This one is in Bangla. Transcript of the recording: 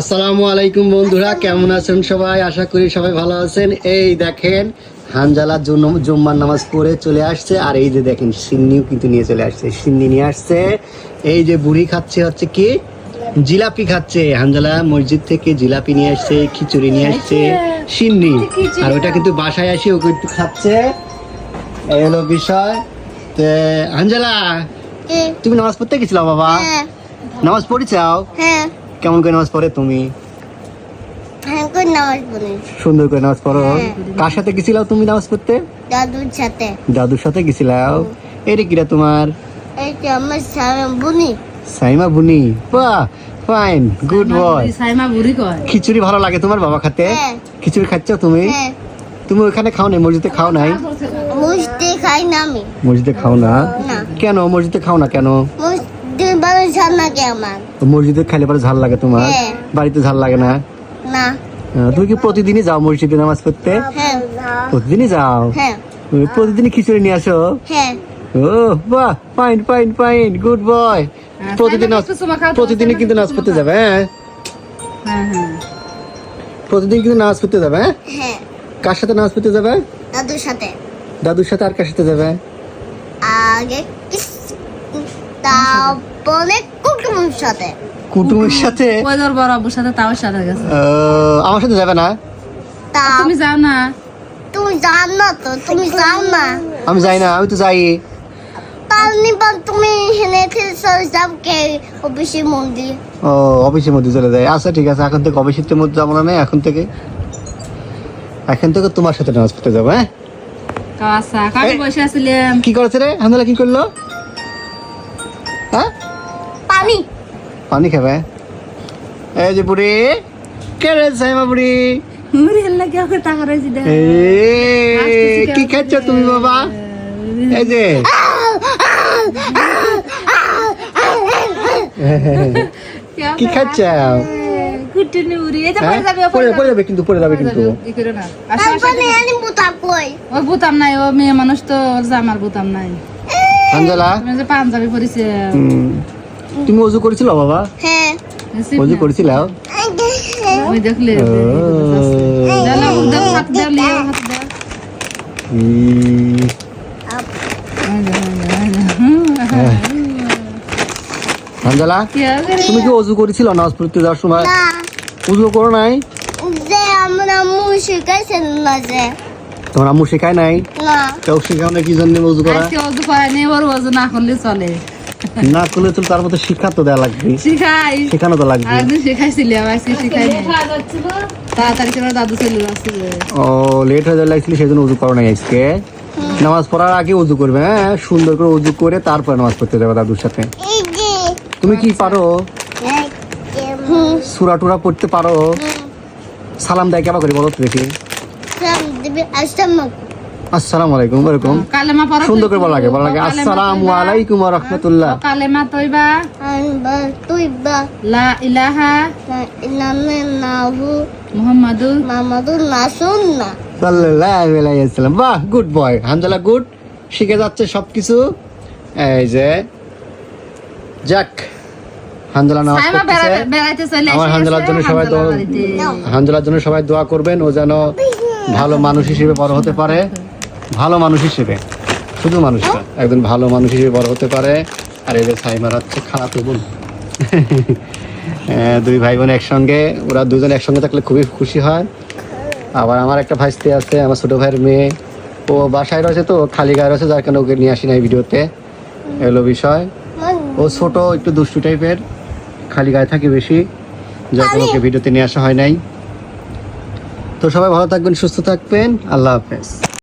আসসালামু আলাইকুম বন্ধুরা, কেমন আছেন সবাই? আশা করি সবাই ভালো আছেন। এই দেখেন হানজালা জুম্মার নামাজ পড়ে চলে আসছে, আর এই যে দেখেন সিন্নিও কিন্তু নিয়ে চলে আসছে, সিন্নি নিয়ে আসছে। এই যে বুড়ি খাচ্ছে হচ্ছে কি জিলাপি খাচ্ছে। হানজালা মসজিদ থেকে জিলাপি নিয়ে আসছে, খিচুড়ি নিয়ে আসছে, সিন্নি, আর ওটা কিন্তু বাসায় আসে ওকে একটু খাচ্ছে। এই হলো বিষয়। তো হানজালা, তুমি নামাজ পড়তে গেছিলা বাবা? নামাজ পড়েছাও? হ্যাঁ, কেমন করে নামাজ পড়ে তুমি? হ্যাঁ, করে নামাজ পড়ি। সুন্দর করে নামাজ পড়ো। কার সাথে গেছিলাও তুমি নামাজ পড়তে? দাদুর সাথে। দাদুর সাথে গেছিলাও। এটা কিরা তোমার? এইটা আমার সামনে বুনি। সাইমা বুনি। বাহ, ফাইন, গুড বয়। সাইমা বুড়ি কয়। খিচুড়ি ভালো লাগে তোমার বাবা খেতে? হ্যাঁ। খিচুড়ি খাচ্ছ তুমি? হ্যাঁ, তুমি ওখানে খাও নাই, মসজিদে খাও নাই? মুসতে খাই না আমি। মসজিদে খাও না? না, কেন মসজিদে খাও না কেন? মুসতে বাবা জানা কে আমার। মসজিদে খাইলে পরে ঝাল লাগে তোমার? হ্যাঁ। বাড়িতে ঝাল লাগে না? না। তুমি কি প্রতিদিনই যাও মসজিদে নামাজ পড়তে? হ্যাঁ, প্রতিদিনই যাও? হ্যাঁ, তুমি প্রতিদিনই খিচুড়ি নিয়ে আসো? হ্যাঁ। ও বাহ, fine fine fine, good boy. প্রতিদিনই কিন্তু নাচ করতে যাবে? হ্যাঁ হ্যাঁ। প্রতিদিন কিন্তু নাচ করতে যাবে? হ্যাঁ, কার সাথে নাচ করতে যাবে? দাদুর সাথে। দাদুর সাথে, আর কার সাথে যাবে? আগে তারপরে কুটুমের সাথে। কুটুমের সাথে? ওই তোর বড় আব্বুর সাথে তাও সাথে গেছে। আমার সাথে যাবে না? তা তুমি যাও না? তুমি জানো তো, তুমি যাও না। আমি যাই না, আমি তো যাই। তারপর তুমি হেনে চলে যাও কে অফিসের মন্দির। ও, অফিসের মধ্যে চলে যাই। আচ্ছা ঠিক আছে, এখন থেকে অফিসের মধ্যে যাবো না। এখন থেকে তোমার সাথে নাচ করতে যাবো। হ্যাঁ, কাওয়াসা কাকে বসে আছিলাম। কি করেছে রে হামদালা? কি করলো? হ্যাঁ, পানি। পানি খাবে? এই যে বুড়ি, কে রে সাইমা বুড়ি? মুড়ি হেল্লা কি ওকে টাকা রইছি দে। কি খাচ্ছ তুমি বাবা? এই যে কি খাচ্ছ? কুটুনি মুড়ি এটা পড়ে যাবে পড়ে যাবে কিন্তু, পড়ে যাবে কিন্তু। কি করে না? আসো আসো। তারপরে আমি বুতা কই। ও বুতাম নাই, ও মেয়ে মানুষ তো ওর জামার বুতাম নাই। হানজালা, তুমি যে পাঞ্জাবি পরিছে। তুমি ওযু করেছিল বাবা? হ্যাঁ, ওযু করেছিল? ওই দেখলে দাও দাও হাত দাও লিও হাত দাও। হানজালা, তুমি কি ওযু করেছিল নামাজ পড়তে যাওয়ার সময়? না, ওযু করো নাই? যে আমরা শিখাইছেন না যে। তোমার আম্মু শেখায় নাই? না, কেউ শেখাও না কি জন্য ওযু করা? আজকে ওযু করাই নেই, ওর ওযু না করলে চলে। না করলে তো তার মধ্যে শিক্ষা তো দেওয়া লাগবে, শিখাই। শেখানো তো লাগবে। আগে শিখাইছিলাম, আজকে শিখাই নাই। তাড়াতাড়ি করে দাদু চলে আসছিল। ও, লেট হয়ে লাগছিল সেজন্য ওযু করো নাই আজকে? নামাজ পড়ার আগে ওযু করবে। হ্যাঁ, সুন্দর করে ওযু করে তারপরে নামাজ পড়তে যাবে দাদুর সাথে। এই যে তুমি কি পারো? সূরা টুরা পড়তে পারো? সালাম দেয় কেমন করে বলো তো দেখি? দিবি আসসালামু আসসালামু আলাইকুম, এরকম কালেমা পড়ো। সুন্দর করে বলা লাগে, আসসালামু আলাইকুম ওয়া রাহমাতুল্লাহ। কালেমা তৈবা তুই বা লা ইলাহা ইল্লাল্লাহু মুহাম্মাদুর মুহাম্মাদুর রাসূলুল্লাহ সাল্লাল্লাহু আলাইহি ওয়াসাল্লাম। বাহ, গুড বয় হানজালা, গুড, শিখে যাচ্ছে সবকিছু। এই যে যাক, হানজালা নামাজ সাইমা পড়তেছে। বেড়াইতে চলে আমার হানজালার জন্য সবাই দোয়া, হানজালার জন্য সবাই দোয়া করবেন, ও যেন ভালো মানুষ হিসেবে বড় হতে পারে। ভালো মানুষ হিসেবে, শুধু মানুষ না, একজন ভালো মানুষ হিসেবে বড় হতে পারে। আর এই যে সাইমার হচ্ছে খালাতো বোন। দুই ভাই বোন একসঙ্গে, ওরা দুজন একসঙ্গে থাকলে খুবই খুশি হয়। আবার আমার একটা ভাইস্তি আছে, আমার ছোট ভাইয়ের মেয়ে, ও বাসায় রয়েছে, তো খালি গায়ে রয়েছে, যার কারণে ওকে নিয়ে আসি না এই ভিডিওতে। এগুলো বিষয়। ও ছোট, একটু দুষ্টু টাইপের, খালি গায়ে থাকে বেশি, যার কারণে ওকে ভিডিওতে নিয়ে আসা হয় নাই। তো সবাই ভালো থাকবেন, সুস্থ থাকবেন, আল্লাহ হাফেজ।